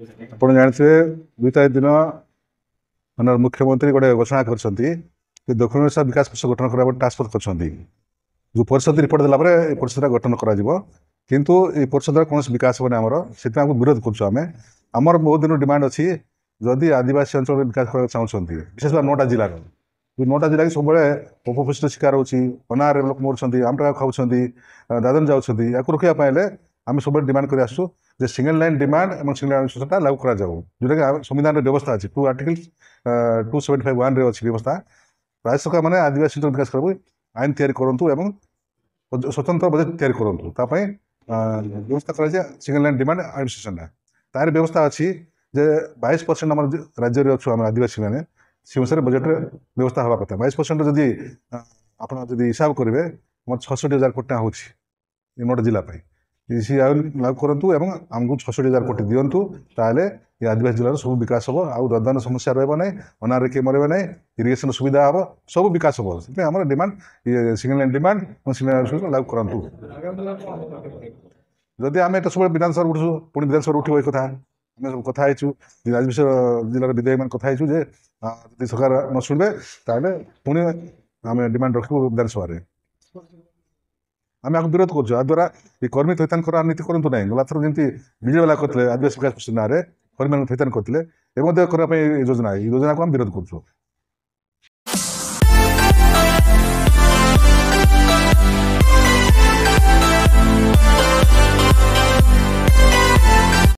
ଆପଣ ଜାଣିଥିବେ 2 ତାରିଖ ଦିନ ମାନେ ମୁଖ୍ୟମନ୍ତ୍ରୀ ଗୋଟେ ଘୋଷଣା କରିଛନ୍ତି ଯେ ଦକ୍ଷିଣ ଓଡ଼ିଶା ବିକାଶ ପରିଷଦ ଗଠନ କରିବା ଗୋଟେ ଟାସ୍କ ଫୋର୍ସ କରିଛନ୍ତି। ଯେଉଁ ପରିଷଦ ରିପୋର୍ଟ ଦେଲା ପରେ ଏ ପରିଷଦଟା ଗଠନ କରାଯିବ, କିନ୍ତୁ এই ପରିଷଦର କୌଣସି ବିକାଶ ହେବନି ଆମର, ସେଥିପାଇଁ ଆମକୁ ବିରୋଧ କରୁଛୁ। ଆମର ବହୁତ ଦିନ ଡିମାଣ୍ଡ ଅଛି, ଯଦି ଆଦିବାସୀ ଅଞ୍ଚଳରେ ବିକାଶ କରିବାକୁ ଚାହୁଁଛନ୍ତି, ବିଶେଷ ଭାବେ 9ଟା ଜିଲ୍ଲାର, ଯେଉଁ 9ଟା ଜିଲ୍ଲା କି ସବୁବେଳେ ଅପପୁଷ୍ଟିର ଶିକାର ହେଉଛି, ଅନାହାରରେ ଲୋକ ମରୁଛନ୍ତି, ଆମଟା ଖାଉଛନ୍ତି, ଦାଦନ ଯାଉଛନ୍ତି, ୟାକୁ ରୋକିବା ପାଇଁ ହେଲେ ଆମେ ସବୁବେଳେ ଡିମାଣ୍ଡ କରି ଆସୁଛୁ ଯେ ସିଙ୍ଗଲ ଲାଇନ୍ ଡିମାଣ୍ଡ ଏବଂ ସିଙ୍ଗଲ ଲାଇନ୍ ସୋସାଇଟିଟା ଲାଗୁ କରାଯାଉ, ଯେଉଁଟାକି ସମ୍ବିଧାନରେ ବ୍ୟବସ୍ଥା ଅଛି 2 ଆର୍ଟିକଲ 275(1)ରେ ଅଛି ବ୍ୟବସ୍ଥା। ରାଜ୍ୟ ସରକାର ମାନେ ଆଦିବାସୀ ଅଞ୍ଚଳ ବିକାଶ କରିବାକୁ ଆଇନ ତିଆରି କରନ୍ତୁ ଏବଂ ସ୍ୱତନ୍ତ୍ର ବଜେଟ୍ ତିଆରି କରନ୍ତୁ। ତା ପାଇଁ ବ୍ୟବସ୍ଥା କରାଯାଏ ସିଙ୍ଗଲ ଲାଇନ୍ ଡିମାଣ୍ଡ ଆଡମିନିଷ୍ଟ୍ରେସନଟା। ତାର ବ୍ୟବସ୍ଥା ଅଛି ଯେ 22% ଆମର ରାଜ୍ୟରେ ଅଛୁ ଆମେ ଆଦିବାସୀମାନେ, ସେ ଅନୁସାରେ ବଜେଟ୍ରେ ବ୍ୟବସ୍ଥା ହେବା କଥା। 22% ଯଦି ଆପଣ ଯଦି ହିସାବ କରିବେ ଆମର 66,000 କୋଟି ଟଙ୍କା ହେଉଛି ଏ 9ଟା ଜିଲ୍ଲା ପାଇଁ। ସେ ଆଇନ ଲାଗୁ କରନ୍ତୁ ଏବଂ ଆମକୁ 66,000 କୋଟି ଦିଅନ୍ତୁ, ତାହେଲେ ଏ ଆଦିବାସୀ ଜିଲ୍ଲାର ସବୁ ବିକାଶ ହେବ, ଆଉ ଦଦାନ ସମସ୍ୟା ରହିବ ନାହିଁ, ଅନାରରେ କିଏ ମରିବ ନାହିଁ, ଇରିଗେସନ ସୁବିଧା ହେବ, ସବୁ ବିକାଶ ହେବ। ସେଥିପାଇଁ ଆମର ଡିମାଣ୍ଡ ସିଙ୍ଗଲ ଲାଇନ୍ ଡିମାଣ୍ଡ ଏବଂ ସିଙ୍ଗଲ ଲାଇନ୍ ଲାଗୁ କରନ୍ତୁ। ଯଦି ଆମେ ଏଟା ସବୁବେଳେ ବିଧାନସଭାରେ ଉଠୁଛୁ, ପୁଣି ବିଧାନସଭାରେ ଉଠିବ ଏ କଥା। ଆମେ ସବୁ କଥା ହେଇଛୁ, ଆଦିବାସୀ ଜିଲ୍ଲାର ବିଧାୟକମାନେ କଥା ହେଇଛୁ ଯେ ଯଦି ସରକାର ନ ଶୁଣିବେ ତାହେଲେ ପୁଣି ଆମେ ଡିମାଣ୍ଡ ରଖିବୁ ବିଧାନସଭାରେ। ଆମେ ଆକୁ ବିରୋଧ କରୁଛୁ। ଏହାଦ୍ୱାରା ଏ କର୍ମୀ ଥଇଥାନ କରା ନୀତି କରନ୍ତୁ ନାହିଁ। ଗଲାଥର ଯେମିତି ବିଜେପି ବାଲା କରିଥିଲେ ଆଦିବାସୀ ବିକାଶ ପରିଷଦ ନାଁରେ କର୍ମୀମାନଙ୍କୁ ଥଇଥାନ କରିଥିଲେ, ଏ ମଧ୍ୟ କରିବା ପାଇଁ ଏ ଯୋଜନାକୁ ଆମେ ବିରୋଧ କରୁଛୁ।